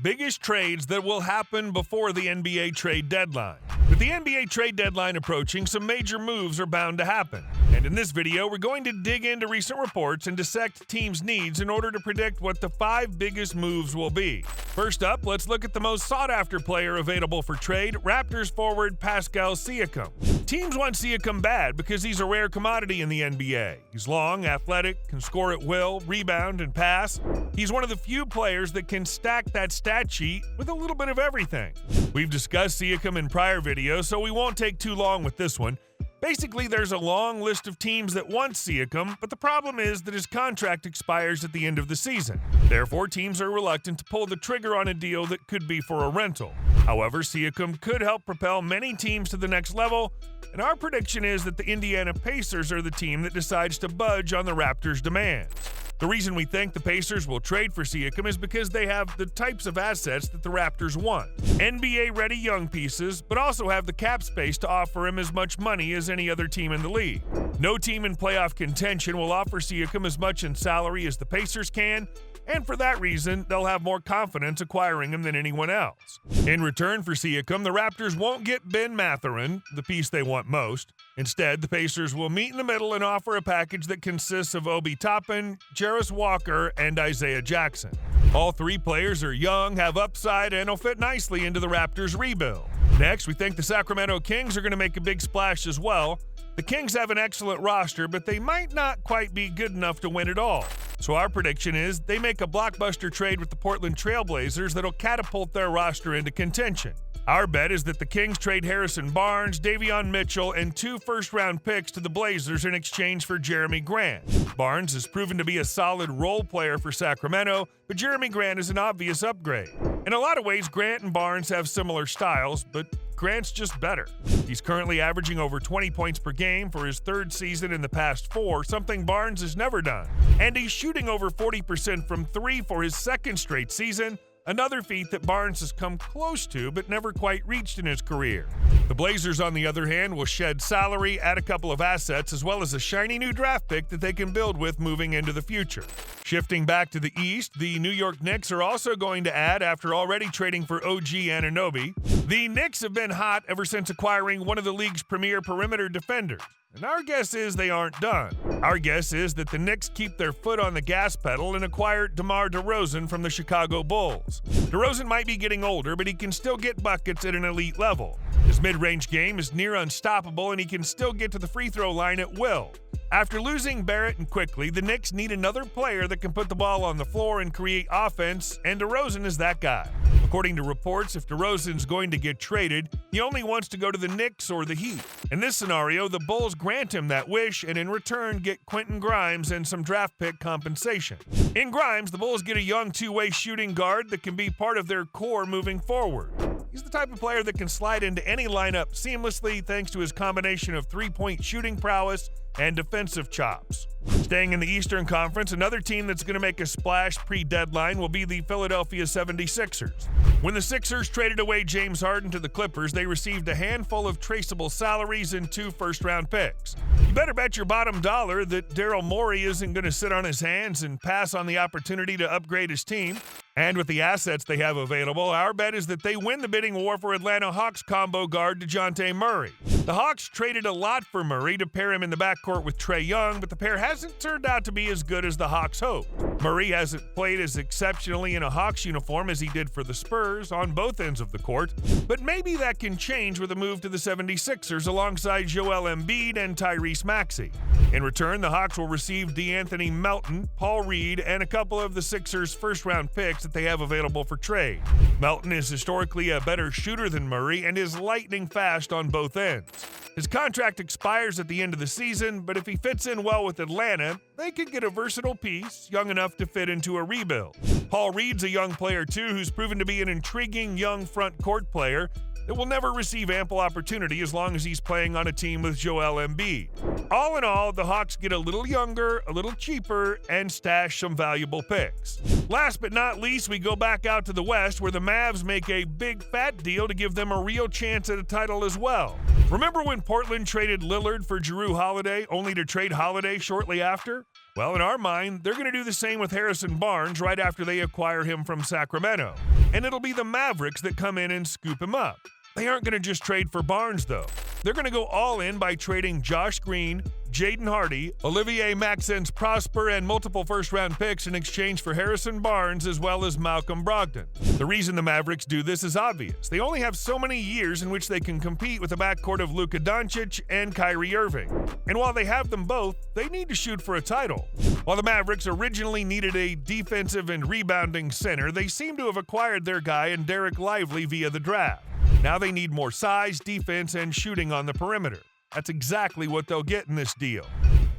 biggest trades that will happen before the NBA trade deadline. With the NBA trade deadline approaching, some major moves are bound to happen. And in this video, we're going to dig into recent reports and dissect teams' needs in order to predict what the 5 biggest moves will be. First up, let's look at the most sought-after player available for trade, Raptors forward Pascal Siakam. Teams want Siakam bad because he's a rare commodity in the NBA. He's long, athletic, can score at will, rebound, and pass. He's one of the few players that can stack that stat sheet with a little bit of everything. We've discussed Siakam in prior videos, so we won't take too long with this one. Basically, there's a long list of teams that want Siakam, but the problem is that his contract expires at the end of the season. Therefore, teams are reluctant to pull the trigger on a deal that could be for a rental. However, Siakam could help propel many teams to the next level, and our prediction is that the Indiana Pacers are the team that decides to budge on the Raptors' demands. The reason we think the Pacers will trade for Siakam is because they have the types of assets that the Raptors want. NBA-ready young pieces, but also have the cap space to offer him as much money as any other team in the league. No team in playoff contention will offer Siakam as much in salary as the Pacers can, and for that reason, they'll have more confidence acquiring him than anyone else. In return for Siakam, the Raptors won't get Ben Mathurin, the piece they want most. Instead, the Pacers will meet in the middle and offer a package that consists of Obi Toppin, Jarris Walker, and Isaiah Jackson. All 3 players are young, have upside, and will fit nicely into the Raptors' rebuild. Next, we think the Sacramento Kings are going to make a big splash as well. The Kings have an excellent roster, but they might not quite be good enough to win it all. So our prediction is they make a blockbuster trade with the Portland Trail Blazers that'll catapult their roster into contention. Our bet is that the Kings trade Harrison Barnes, Davion Mitchell, and 2 first-round picks to the Blazers in exchange for Jerami Grant. Barnes has proven to be a solid role player for Sacramento, but Jerami Grant is an obvious upgrade. In a lot of ways, Grant and Barnes have similar styles, but Grant's just better. He's currently averaging over 20 points per game for his 3rd season in the past 4, something Barnes has never done. And he's shooting over 40% from 3 for his 2nd straight season, another feat that Barnes has come close to but never quite reached in his career. The Blazers, on the other hand, will shed salary, add a couple of assets, as well as a shiny new draft pick that they can build with moving into the future. Shifting back to the East, the New York Knicks are also going to add after already trading for OG Anunoby. The Knicks have been hot ever since acquiring one of the league's premier perimeter defenders. And our guess is they aren't done. Our guess is that the Knicks keep their foot on the gas pedal and acquire DeMar DeRozan from the Chicago Bulls. DeRozan might be getting older, but he can still get buckets at an elite level. His mid-range game is near unstoppable, and he can still get to the free throw line at will. After losing Barrett and Quickly, the Knicks need another player that can put the ball on the floor and create offense, and DeRozan is that guy. According to reports, if DeRozan's going to get traded, he only wants to go to the Knicks or the Heat. In this scenario, the Bulls grant him that wish and in return get Quentin Grimes and some draft pick compensation. In Grimes, the Bulls get a young 2-way shooting guard that can be part of their core moving forward. He's the type of player that can slide into any lineup seamlessly thanks to his combination of 3-point shooting prowess and defensive chops. Staying in the Eastern Conference, another team that's going to make a splash pre-deadline will be the Philadelphia 76ers. When the Sixers traded away James Harden to the Clippers, they received a handful of traceable salaries and 2 first-round picks. You better bet your bottom dollar that Daryl Morey isn't going to sit on his hands and pass on the opportunity to upgrade his team. And with the assets they have available, our bet is that they win the bidding war for Atlanta Hawks combo guard DeJounte Murray. The Hawks traded a lot for Murray to pair him in the backcourt with Trae Young, but the pair hasn't turned out to be as good as the Hawks hoped. Murray hasn't played as exceptionally in a Hawks uniform as he did for the Spurs on both ends of the court, but maybe that can change with a move to the 76ers alongside Joel Embiid and Tyrese Maxey. In return, the Hawks will receive DeAnthony Melton, Paul Reed, and a couple of the Sixers' first-round picks that they have available for trade. Melton is historically a better shooter than Murray and is lightning fast on both ends. His contract expires at the end of the season, but if he fits in well with Atlanta, they could get a versatile piece young enough to fit into a rebuild. Paul Reed's a young player too who's proven to be an intriguing young front court player that will never receive ample opportunity as long as he's playing on a team with Joel Embiid. All in all, the Hawks get a little younger, a little cheaper, and stash some valuable picks. Last but not least, we go back out to the West where the Mavs make a big fat deal to give them a real chance at a title as well. Remember when Portland traded Lillard for Jrue Holiday only to trade Holiday shortly after? Well, in our mind, they're going to do the same with Harrison Barnes right after they acquire him from Sacramento. And it'll be the Mavericks that come in and scoop him up. They aren't going to just trade for Barnes, though. They're going to go all in by trading Josh Green, Jaden Hardy, Olivier Maxence Prosper, and multiple first-round picks in exchange for Harrison Barnes as well as Malcolm Brogdon. The reason the Mavericks do this is obvious. They only have so many years in which they can compete with the backcourt of Luka Doncic and Kyrie Irving. And while they have them both, they need to shoot for a title. While the Mavericks originally needed a defensive and rebounding center, they seem to have acquired their guy in Derek Lively via the draft. Now they need more size, defense, and shooting on the perimeter. That's exactly what they'll get in this deal.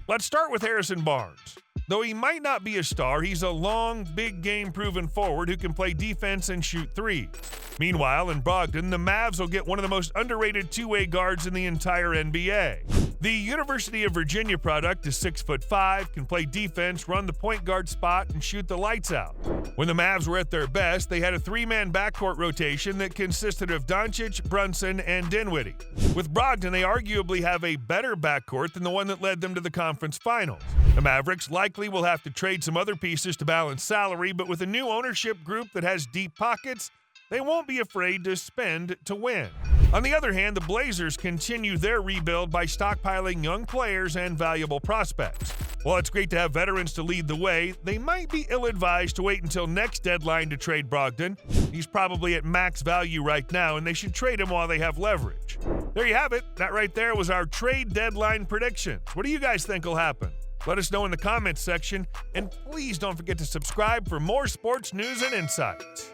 Let's start with Harrison Barnes. Though he might not be a star, he's a long, big game-proven forward who can play defense and shoot threes. Meanwhile, in Brogdon, the Mavs will get one of the most underrated two-way guards in the entire NBA. The University of Virginia product is 6'5", can play defense, run the point guard spot, and shoot the lights out. When the Mavs were at their best, they had a three-man backcourt rotation that consisted of Doncic, Brunson, and Dinwiddie. With Brogdon, they arguably have a better backcourt than the one that led them to the conference finals. The Mavericks likely will have to trade some other pieces to balance salary, but with a new ownership group that has deep pockets, they won't be afraid to spend to win. On the other hand, the Blazers continue their rebuild by stockpiling young players and valuable prospects. While it's great to have veterans to lead the way, they might be ill-advised to wait until next deadline to trade Brogdon. He's probably at max value right now, and they should trade him while they have leverage. There you have it. That right there was our trade deadline predictions. What do you guys think will happen? Let us know in the comments section, and please don't forget to subscribe for more sports news and insights.